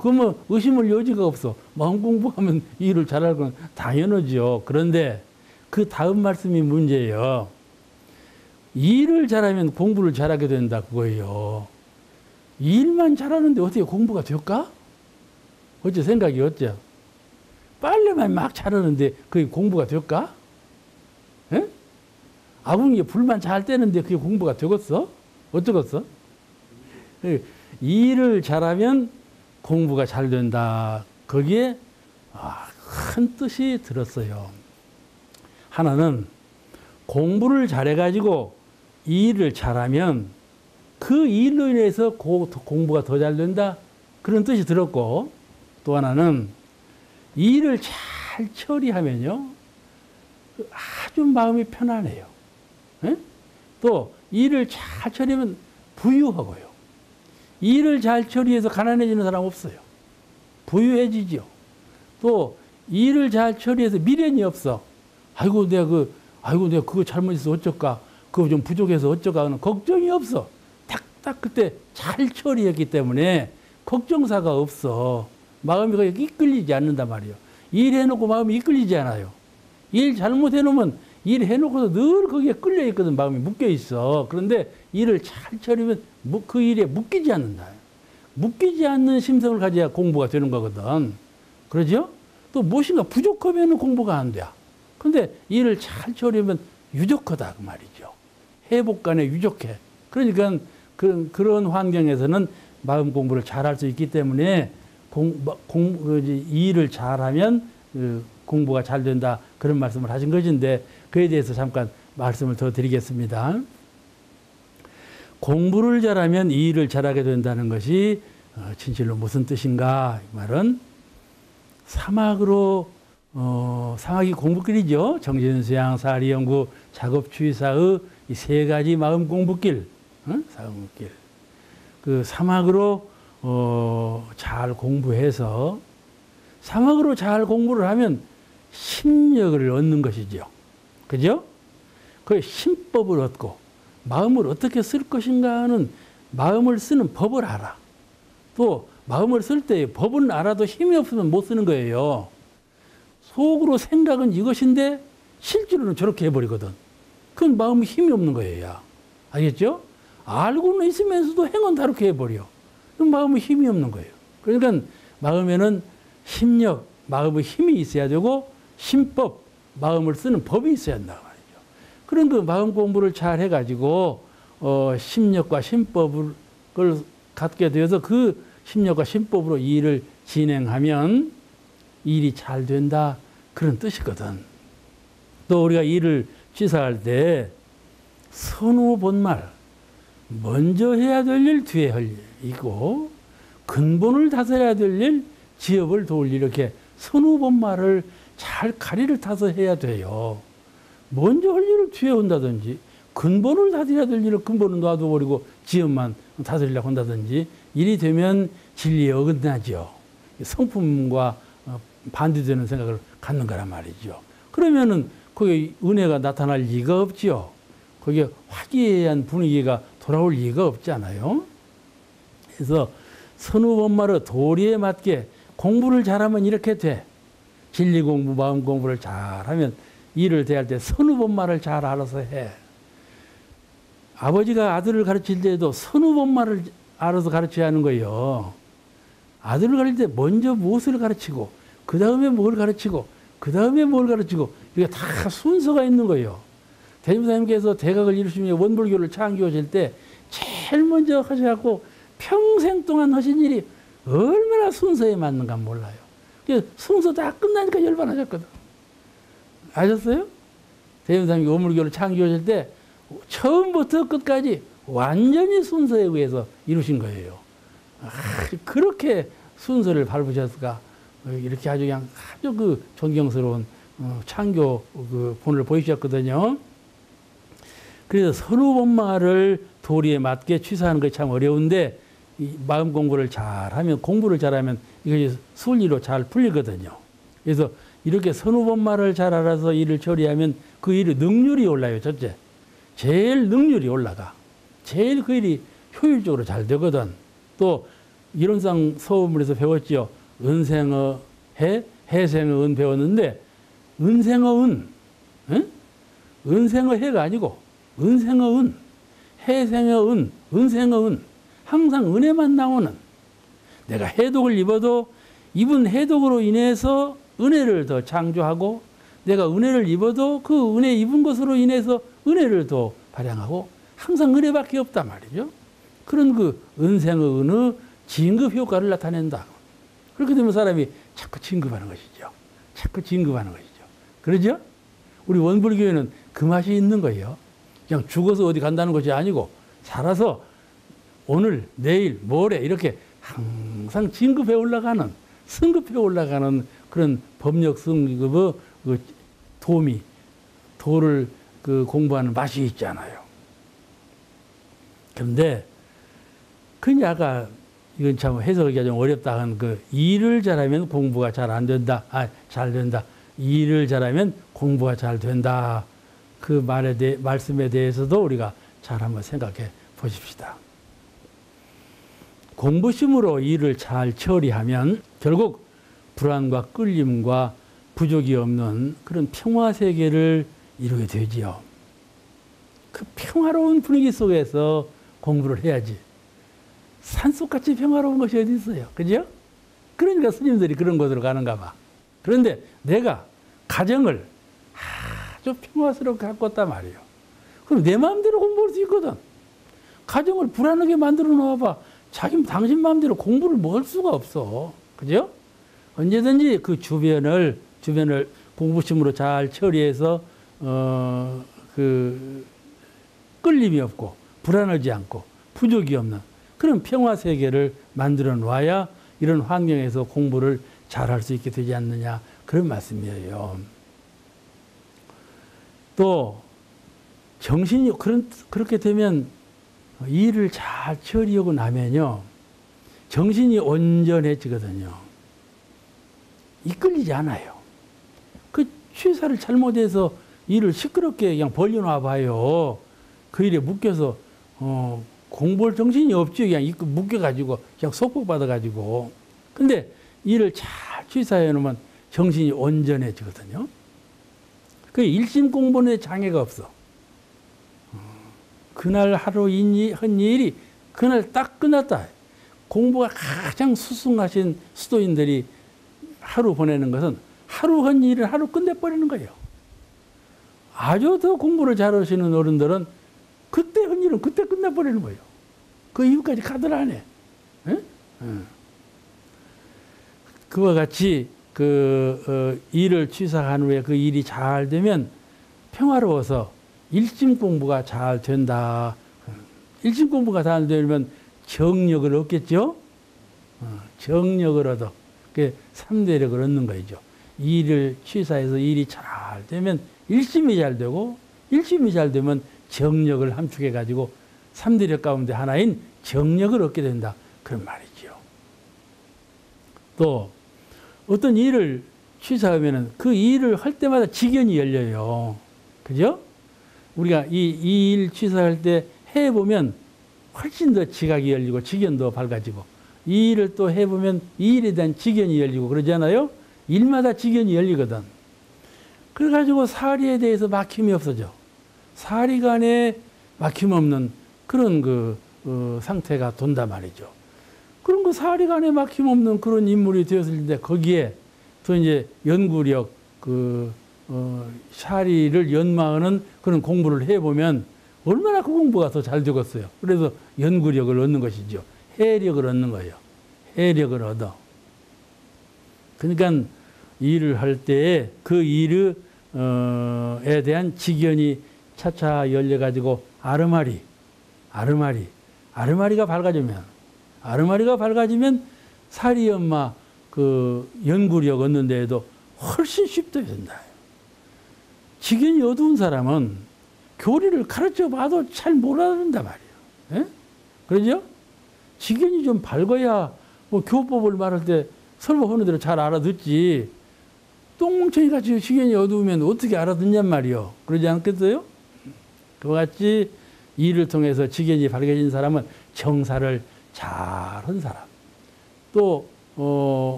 그러면 의심을 여지가 없어. 마음 공부하면 일을 잘할 건 당연하죠. 그런데 그 다음 말씀이 문제예요. 일을 잘하면 공부를 잘하게 된다 그거예요. 일만 잘하는데 어떻게 공부가 될까? 어째 생각이 어째? 빨래만 막 잘하는데 그게 공부가 될까? 에? 아궁이에 불만 잘 떼는데 그게 공부가 되겠어? 어쩌겠어? 일을 잘하면 공부가 잘 된다. 거기에 큰 뜻이 들었어요. 하나는 공부를 잘해가지고 일을 잘하면 그 일로 인해서 공부가 더 잘 된다. 그런 뜻이 들었고, 또 하나는 일을 잘 처리하면요 아주 마음이 편안해요. 에? 또 일을 잘 처리하면 부유하고요. 일을 잘 처리해서 가난해지는 사람 없어요. 부유해지죠. 또 일을 잘 처리해서 미련이 없어. 아이고 내가 그거 잘못해서 어쩔까? 그거 좀 부족해서 어쩔까? 하는 걱정이 없어. 딱 그때 잘 처리했기 때문에 걱정사가 없어. 마음이 거기 이끌리지 않는단 말이에요. 일해놓고 마음이 이끌리지 않아요. 일 잘못해놓으면 일해놓고서 늘 거기에 끌려있거든. 마음이 묶여있어. 그런데 일을 잘 처리하면 그 일에 묶이지 않는다. 묶이지 않는 심성을 가져야 공부가 되는 거거든. 그러죠? 또 무엇인가 부족하면 공부가 안 돼. 그런데 일을 잘 처리하면 유족하다 그 말이죠. 회복간에 유족해. 그러니까 그런 환경에서는 마음 공부를 잘할 수 있기 때문에 일을 잘하면 공부가 잘 된다. 그런 말씀을 하신 것인데 그에 대해서 잠깐 말씀을 더 드리겠습니다. 공부를 잘하면 일을 잘하게 된다는 것이 진실로 무슨 뜻인가? 이 말은 사막이 공부길이죠. 정신수양, 사리연구, 작업추이사의 이 세 가지 마음 공부길, 사공길. 그 사막으로 잘 공부해서 사막으로 잘 공부를 하면 심력을 얻는 것이죠. 그죠? 그 심법을 얻고 마음을 어떻게 쓸 것인가 하는 마음을 쓰는 법을 알아. 또 마음을 쓸 때 법은 알아도 힘이 없으면 못 쓰는 거예요. 속으로 생각은 이것인데 실제로는 저렇게 해버리거든. 그건 마음이 힘이 없는 거예요. 알겠죠? 알고는 있으면서도 행은 다르게 해버려. 그럼 마음이 힘이 없는 거예요. 그러니까 마음에는 심력, 마음의 힘이 있어야 되고 심법, 마음을 쓰는 법이 있어야 한다 말이죠. 그런 그 마음 공부를 잘 해가지고 심력과 심법을 갖게 되어서 그 심력과 심법으로 일을 진행하면 일이 잘 된다. 그런 뜻이거든. 또 우리가 일을 취사할 때 선후 본말, 먼저 해야 될 일, 뒤에 할 일이고 근본을 다스려야 될 일, 지업을 도울 일, 이렇게 선후 본말을 잘 가리를 타서 해야 돼요. 먼저 할 일을 뒤에 한다든지 근본을 다스려야 될 일을 근본을 놔둬버리고 지업만 다스리려고 한다든지 일이 되면 진리에 어긋나죠. 성품과 반대되는 생각을 갖는 거란 말이죠. 그러면은 거기에 은혜가 나타날 리가 없지요. 거기에 화기애애한 분위기가 돌아올 리가 없잖아요. 그래서 선후본말의 도리에 맞게 공부를 잘하면 이렇게 돼. 진리 공부, 마음 공부를 잘하면 일을 대할 때 선후본말을 잘 알아서 해. 아버지가 아들을 가르칠 때도 선후본말을 알아서 가르쳐야 하는 거예요. 아들을 가르칠 때 먼저 무엇을 가르치고 그 다음에 뭘 가르치고 그 다음에 뭘 가르치고 이게 다 순서가 있는 거예요. 대림사님께서 대각을 이루시며 원불교를 창조하실 때 제일 먼저 하셔갖고 평생 동안 하신 일이 얼마나 순서에 맞는가 몰라요. 순서 다 끝나니까 열반하셨거든. 아셨어요? 대림사님이 원불교를 창조하실 때 처음부터 끝까지 완전히 순서에 의해서 이루신 거예요. 그렇게 순서를 밟으셨을까? 이렇게 아주 그냥 아주 그 존경스러운 창조 그 본을 보이셨거든요. 그래서 선후본말을 도리에 맞게 취사하는 것이 참 어려운데 이 마음 공부를 잘하면 공부를 잘하면 이것이 순리로 잘 풀리거든요. 그래서 이렇게 선후본말을 잘 알아서 일을 처리하면 그 일의 능률이 올라요. 첫째, 제일 능률이 올라가. 제일 그 일이 효율적으로 잘 되거든. 또 이론상 서문에서 배웠죠. 은생어 해, 해생어 은 배웠는데 은생어 은, 응? 은생어 해가 아니고 은생어 은, 해생어 은, 은생어 은 항상 은혜만 나오는 내가 해독을 입어도 입은 해독으로 인해서 은혜를 더 창조하고 내가 은혜를 입어도 그 은혜 입은 것으로 인해서 은혜를 더 발양하고 항상 은혜밖에 없단 말이죠. 그런 그 은생의 은의 진급 효과를 나타낸다. 그렇게 되면 사람이 자꾸 진급하는 것이죠. 자꾸 진급하는 것이죠. 그러죠? 우리 원불교에는 그 맛이 있는 거예요. 그냥 죽어서 어디 간다는 것이 아니고 살아서 오늘, 내일, 모레 이렇게 항상 진급해 올라가는, 승급해 올라가는 그런 법력 승급의 그 도를 그 공부하는 맛이 있잖아요. 그런데 그냥 아까 이건 참 해석하기가 좀 어렵다 한 그 일을 잘하면 공부가 잘 안 된다. 잘 된다. 일을 잘하면 공부가 잘 된다. 그 말씀에 대해서도 우리가 잘 한번 생각해 보십시다. 공부심으로 일을 잘 처리하면 결국 불안과 끌림과 부족이 없는 그런 평화 세계를 이루게 되지요. 그 평화로운 분위기 속에서 공부를 해야지. 산속같이 평화로운 것이 어디 있어요. 그죠? 그러니까 스님들이 그런 곳으로 가는가 봐. 그런데 내가 가정을 아주 평화스럽게 갖고 왔단 말이에요. 그럼 내 마음대로 공부할 수 있거든. 가정을 불안하게 만들어 놓아봐. 당신 마음대로 공부를 뭐 할 수가 없어. 그죠? 언제든지 그 주변을 공부심으로 잘 처리해서, 끌림이 없고, 불안하지 않고, 부족이 없는 그런 평화 세계를 만들어 놔야 이런 환경에서 공부를 잘 할 수 있게 되지 않느냐. 그런 말씀이에요. 또, 정신이, 그렇게 되면 일을 잘 처리하고 나면요. 정신이 온전해지거든요. 이끌리지 않아요. 그 취사를 잘못해서 일을 시끄럽게 그냥 벌려놔 봐요. 그 일에 묶여서, 공부할 정신이 없죠. 그냥 묶여가지고, 그냥 속복받아가지고. 근데 일을 잘 취사해 놓으면 정신이 온전해지거든요. 그 일심 공부에 장애가 없어. 그날 하루 한 일이 그날 딱 끝났다. 공부가 가장 수승하신 수도인들이 하루 보내는 것은 하루 한 일을 하루 끝내버리는 거예요. 아주 더 공부를 잘하시는 어른들은 그때 한 일은 그때 끝내버리는 거예요. 그 이후까지 가들 안 해. 그와 같이 일을 취사한 후에 그 일이 잘 되면 평화로워서 일심 공부가 잘 된다. 일심 공부가 잘 되면 정력을 얻겠죠? 정력을 얻어. 그게 삼대력을 얻는 거죠. 일을 취사해서 일이 잘 되면 일심이 잘 되고, 일심이 잘 되면 정력을 함축해가지고 삼대력 가운데 하나인 정력을 얻게 된다. 그런 말이죠. 또 어떤 일을 취사하면은 그 일을 할 때마다 직연이 열려요. 그죠? 우리가 이 일 취사할 때 해보면 훨씬 더 지각이 열리고 직연도 밝아지고 이 일을 또 해보면 이 일에 대한 직연이 열리고 그러잖아요. 일마다 직연이 열리거든. 그래가지고 사리에 대해서 막힘이 없어져. 사리간에 막힘 없는 그런 상태가 돈다 말이죠. 그런 거 사리간에 막힘 없는 그런 인물이 되었을 때 거기에 또 이제 연구력, 사리를 연마하는 그런 공부를 해보면 얼마나 그 공부가 더 잘 되겠어요. 그래서 연구력을 얻는 것이죠. 해력을 얻는 거예요. 해력을 얻어. 그러니까 일을 할 때에 그 일에 대한 직연이 차차 열려가지고 아르마리가 밝아지면 사리 연마 연구력 얻는 데에도 훨씬 쉽게 된다. 직연이 어두운 사람은 교리를 가르쳐 봐도 잘 못 알아듣는단 말이에요. 예? 그러죠? 직연이 좀 밝아야 뭐 교법을 말할 때 설법하는 대로 잘 알아듣지. 똥멍청이 같이 직연이 어두우면 어떻게 알아듣냔 말이요. 그러지 않겠어요? 그와 같이 일을 통해서 직연이 밝아진 사람은 정사를 잘한 사람. 또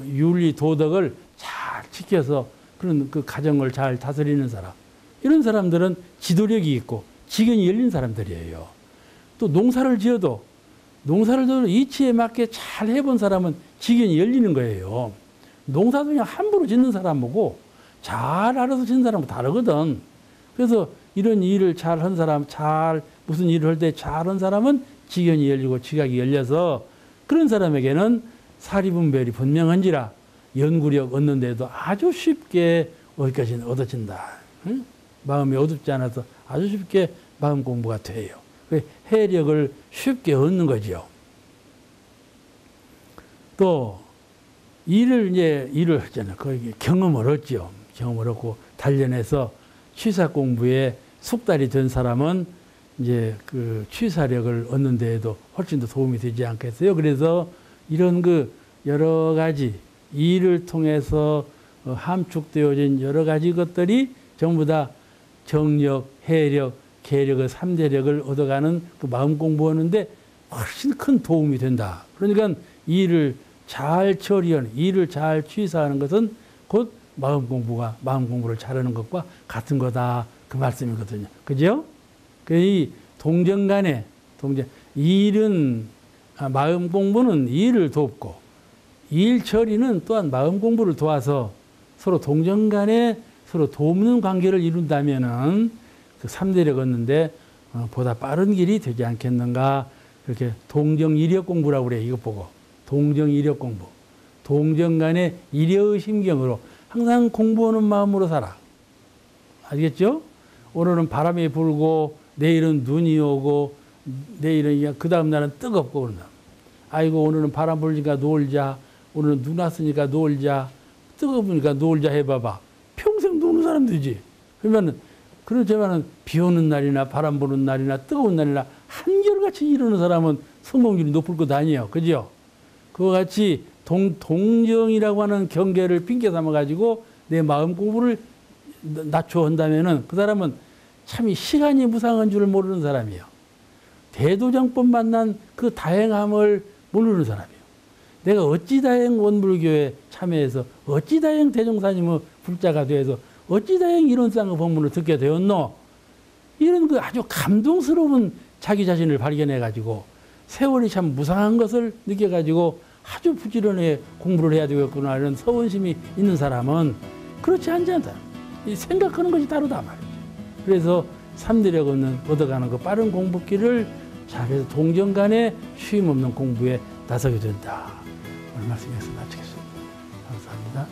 윤리 도덕을 잘 지켜서 그런 그 가정을 잘 다스리는 사람, 이런 사람들은 지도력이 있고 지견이 열린 사람들이에요. 또 농사를 지어도 이치에 맞게 잘 해본 사람은 지견이 열리는 거예요. 농사도 그냥 함부로 짓는 사람하고 잘 알아서 짓는 사람하고 다르거든. 그래서 이런 일을 잘 한 사람, 무슨 일을 할 때 잘 한 사람은 지견이 열리고 지각이 열려서 그런 사람에게는 사리분별이 분명한지라 연구력 얻는 데도 아주 쉽게 얻어진다. 응? 마음이 어둡지 않아서 아주 쉽게 마음 공부가 돼요. 해력을 쉽게 얻는 거죠. 또 일을 하잖아요. 거기 경험을 얻죠. 경험을 얻고 단련해서 취사 공부에 숙달이 된 사람은 이제 그 취사력을 얻는 데에도 훨씬 더 도움이 되지 않겠어요. 그래서 이런 그 여러 가지 일을 통해서 함축되어진 여러 가지 것들이 전부 다 정력, 해력, 계력의 3대력을 얻어가는 그 마음 공부하는데 훨씬 큰 도움이 된다. 그러니까 일을 잘 처리하는, 일을 잘 취사하는 것은 곧 마음 공부를 잘하는 것과 같은 거다. 그 말씀이거든요. 그죠? 이 마음 공부는 일을 돕고, 일 처리는 또한 마음 공부를 도와서 서로 동정 간에 서로 돕는 관계를 이룬다면은 그 3대력 얻는데 보다 빠른 길이 되지 않겠는가. 그렇게 동정이력 공부라고 그래요. 이것 보고. 동정이력 공부. 동정 간의 이력의 심경으로 항상 공부하는 마음으로 살아. 알겠죠? 오늘은 바람이 불고 내일은 눈이 오고 내일은 그 다음 날은 뜨겁고 그런다. 아이고 오늘은 바람 불니까 놀자. 오늘은 눈 왔으니까 놀자. 뜨거우니까 놀자 해봐봐. 평생 노는 사람들이지. 그렇지만은 비 오는 날이나 바람 부는 날이나 뜨거운 날이나 한결같이 이루는 사람은 성공률이 높을 것도 아니에요. 그죠? 그와 같이 동정이라고 하는 경계를 핑계 삼아가지고 내 마음 공부를 낮춰 한다면은 그 사람은 참 시간이 무상한 줄 모르는 사람이에요. 대도정법 만난 그 다행함을 모르는 사람이에요. 내가 어찌 다행 원불교에 참여해서 어찌 다행 대종사님의 불자가 되어서 어찌 다행 이런 쌍의 법문을 듣게 되었노? 이런 그 아주 감동스러운 자기 자신을 발견해가지고 세월이 참 무상한 것을 느껴가지고 아주 부지런히 공부를 해야 되겠구나 이런 서원심이 있는 사람은 그렇지 않지 않다. 생각하는 것이 다르다 말이죠. 그래서 3대력 얻어가는 그 빠른 공부길을 잘해서 동정 간에 쉼 없는 공부에 나서게 된다. 오늘 말씀에서 마치겠습니다. 감사합니다.